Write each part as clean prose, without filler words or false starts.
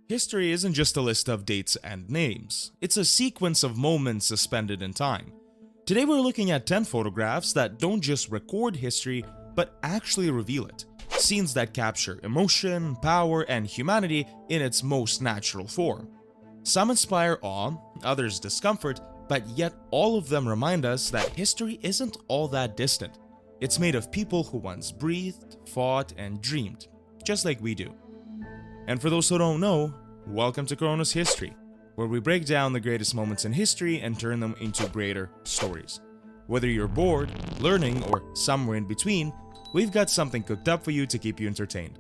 History isn't just a list of dates and names, it's a sequence of moments suspended in time. Today we're looking at 10 photographs that don't just record history, but actually reveal it. Scenes that capture emotion, power, and humanity in its most natural form. Some inspire awe, others discomfort, but yet all of them remind us that history isn't all that distant. It's made of people who once breathed, fought, and dreamed, just like we do. And for those who don't know, welcome to Chronos History, where we break down the greatest moments in history and turn them into greater stories. Whether you're bored, learning, or somewhere in between, we've got something cooked up for you to keep you entertained.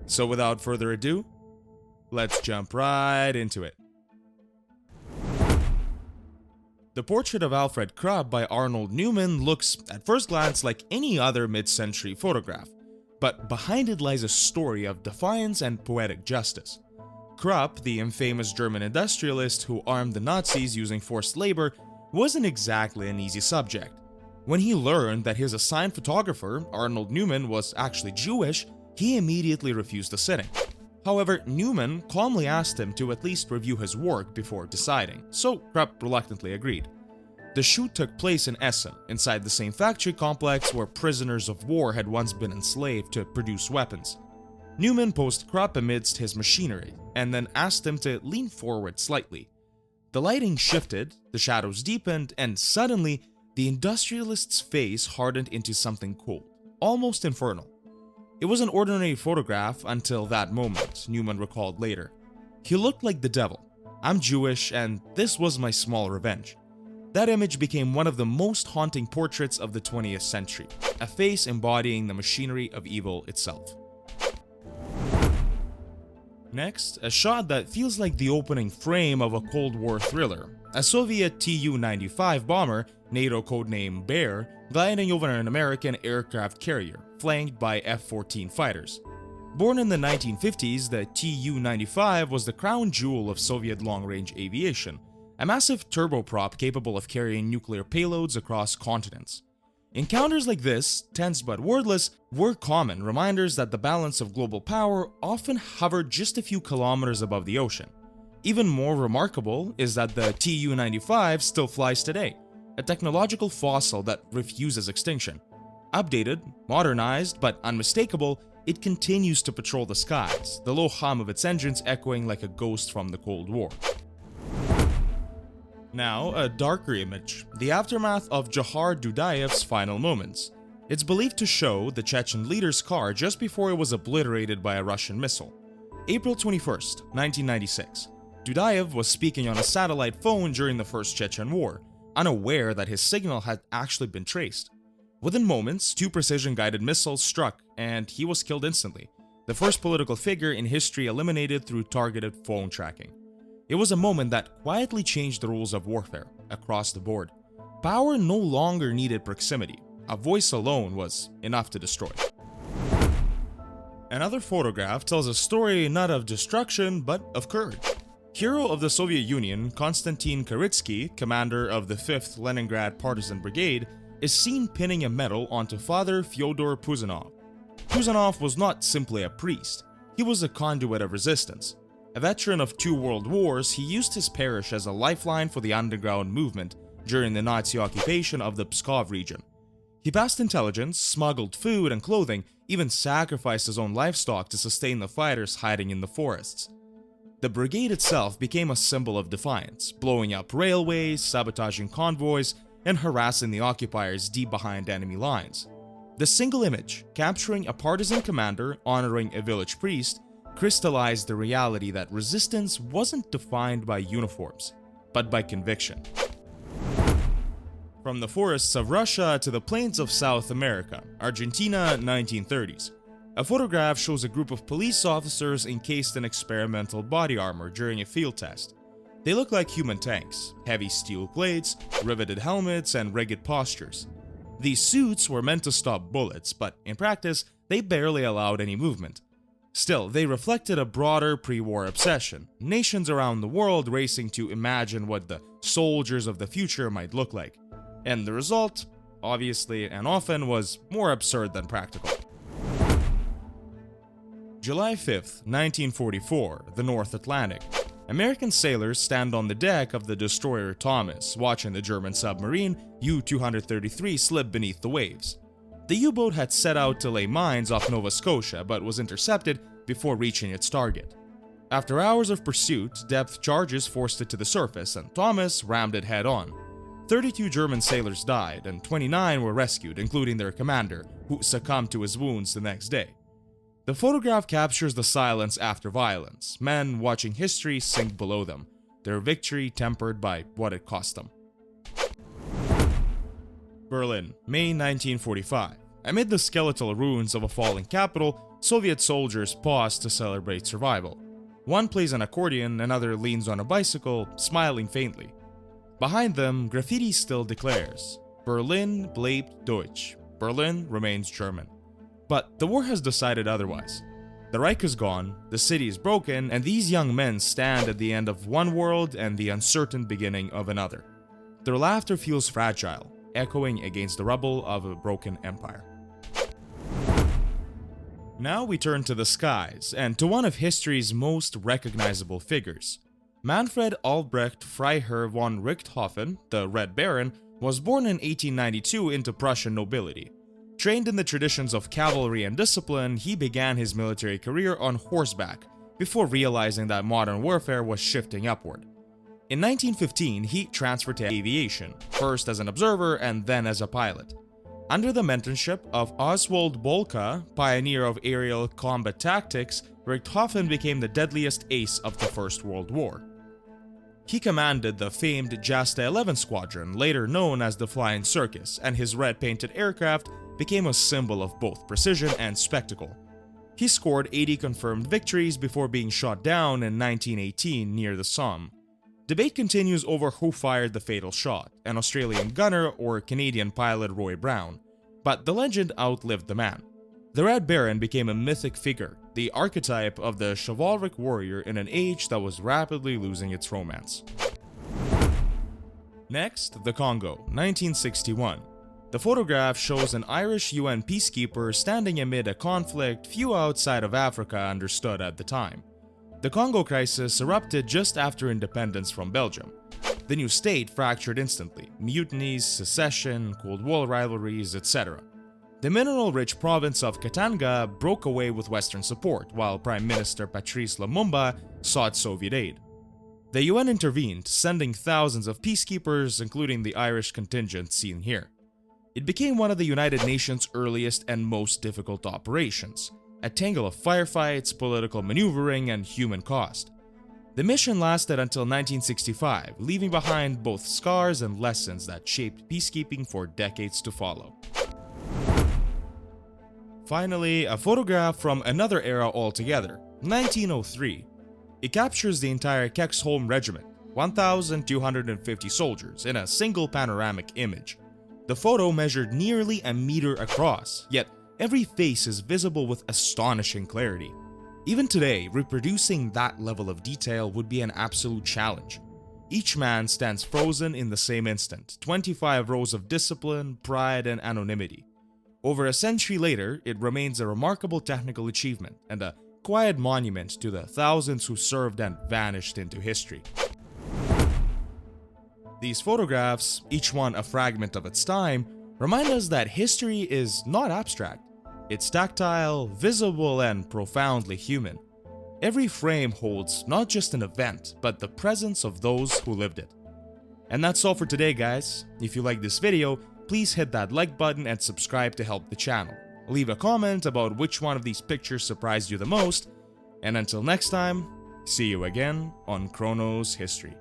So without further ado, let's jump right into it. The portrait of Alfred Krupp by Arnold Newman looks, at first glance, like any other mid-century photograph, but behind it lies a story of defiance and poetic justice. Krupp, the infamous German industrialist who armed the Nazis using forced labor, wasn't exactly an easy subject. When he learned that his assigned photographer, Arnold Newman, was actually Jewish, he immediately refused the sitting. However, Newman calmly asked him to at least review his work before deciding, so Krupp reluctantly agreed. The shoot took place in Essen, inside the same factory complex where prisoners of war had once been enslaved to produce weapons. Newman posed Krupp amidst his machinery, and then asked him to lean forward slightly. The lighting shifted, the shadows deepened, and suddenly, the industrialist's face hardened into something cold, almost infernal. It was an ordinary photograph until that moment, Newman recalled later. He looked like the devil. I'm Jewish, and this was my small revenge. That image became one of the most haunting portraits of the 20th century, a face embodying the machinery of evil itself. Next, a shot that feels like the opening frame of a Cold War thriller. A Soviet Tu-95 bomber, NATO codename Bear, gliding over an American aircraft carrier, flanked by F-14 fighters. Born in the 1950s, the Tu-95 was the crown jewel of Soviet long-range aviation, a massive turboprop capable of carrying nuclear payloads across continents. Encounters like this, tense but wordless, were common reminders that the balance of global power often hovered just a few kilometers above the ocean. Even more remarkable is that the Tu-95 still flies today, a technological fossil that refuses extinction. Updated, modernized, but unmistakable, it continues to patrol the skies, the low hum of its engines echoing like a ghost from the Cold War. Now, a darker image, the aftermath of Johar Dudayev's final moments. It's believed to show the Chechen leader's car just before it was obliterated by a Russian missile. April 21st, 1996. Dudayev was speaking on a satellite phone during the First Chechen War, unaware that his signal had actually been traced. Within moments, two precision-guided missiles struck, and he was killed instantly, the first political figure in history eliminated through targeted phone tracking. It was a moment that quietly changed the rules of warfare across the board. Power no longer needed proximity. A voice alone was enough to destroy. Another photograph tells a story not of destruction, but of courage. Hero of the Soviet Union, Konstantin Karitsky, commander of the 5th Leningrad Partisan Brigade, is seen pinning a medal onto Father Fyodor Puzanov. Puzanov was not simply a priest, he was a conduit of resistance. A veteran of 2 world wars, he used his parish as a lifeline for the underground movement during the Nazi occupation of the Pskov region. He passed intelligence, smuggled food and clothing, even sacrificed his own livestock to sustain the fighters hiding in the forests. The brigade itself became a symbol of defiance, blowing up railways, sabotaging convoys, and harassing the occupiers deep behind enemy lines. The single image, capturing a partisan commander honoring a village priest, crystallized the reality that resistance wasn't defined by uniforms, but by conviction. From the forests of Russia to the plains of South America, Argentina, 1930s. A photograph shows a group of police officers encased in experimental body armor during a field test. They look like human tanks, heavy steel plates, riveted helmets, and rigid postures. These suits were meant to stop bullets, but in practice, they barely allowed any movement. Still, they reflected a broader pre-war obsession, nations around the world racing to imagine what the soldiers of the future might look like. And the result, obviously and often, was more absurd than practical. July 5th, 1944, the North Atlantic. American sailors stand on the deck of the destroyer Thomas, watching the German submarine U-233 slip beneath the waves. The U-boat had set out to lay mines off Nova Scotia but was intercepted before reaching its target. After hours of pursuit, depth charges forced it to the surface and Thomas rammed it head-on. 32 German sailors died and 29 were rescued, including their commander, who succumbed to his wounds the next day. The photograph captures the silence after violence, men watching history sink below them, their victory tempered by what it cost them. Berlin, May 1945. Amid the skeletal ruins of a falling capital, Soviet soldiers pause to celebrate survival. One plays an accordion, another leans on a bicycle, smiling faintly. Behind them, graffiti still declares, Berlin bleibt Deutsch, Berlin remains German. But the war has decided otherwise. The Reich is gone, the city is broken, and these young men stand at the end of one world and the uncertain beginning of another. Their laughter feels fragile, echoing against the rubble of a broken empire. Now we turn to the skies, and to one of history's most recognizable figures. Manfred Albrecht Freiherr von Richthofen, the Red Baron, was born in 1892 into Prussian nobility. Trained in the traditions of cavalry and discipline, he began his military career on horseback, before realizing that modern warfare was shifting upward. In 1915, he transferred to aviation, first as an observer and then as a pilot. Under the mentorship of Oswald Boelcke, pioneer of aerial combat tactics, Richthofen became the deadliest ace of the First World War. He commanded the famed Jasta 11 Squadron, later known as the Flying Circus, and his red-painted aircraft became a symbol of both precision and spectacle. He scored 80 confirmed victories before being shot down in 1918 near the Somme. Debate continues over who fired the fatal shot, an Australian gunner or Canadian pilot Roy Brown, but the legend outlived the man. The Red Baron became a mythic figure, the archetype of the chivalric warrior in an age that was rapidly losing its romance. Next, the Congo, 1961. The photograph shows an Irish UN peacekeeper standing amid a conflict few outside of Africa understood at the time. The Congo crisis erupted just after independence from Belgium. The new state fractured instantly, mutinies, secession, Cold War rivalries, etc. The mineral-rich province of Katanga broke away with Western support, while Prime Minister Patrice Lumumba sought Soviet aid. The UN intervened, sending thousands of peacekeepers, including the Irish contingent seen here. It became one of the United Nations' earliest and most difficult operations, a tangle of firefights, political maneuvering, and human cost. The mission lasted until 1965, leaving behind both scars and lessons that shaped peacekeeping for decades to follow. Finally, a photograph from another era altogether, 1903. It captures the entire Kexholm Regiment, 1,250 soldiers, in a single panoramic image. The photo measured nearly a meter across, yet every face is visible with astonishing clarity. Even today, reproducing that level of detail would be an absolute challenge. Each man stands frozen in the same instant, 25 rows of discipline, pride, and anonymity. Over a century later, it remains a remarkable technical achievement and a quiet monument to the thousands who served and vanished into history. These photographs, each one a fragment of its time, remind us that history is not abstract. It's tactile, visible, and profoundly human. Every frame holds not just an event, but the presence of those who lived it. And that's all for today, guys. If you like this video, please hit that like button and subscribe to help the channel. Leave a comment about which one of these pictures surprised you the most, and until next time, see you again on Chronos History.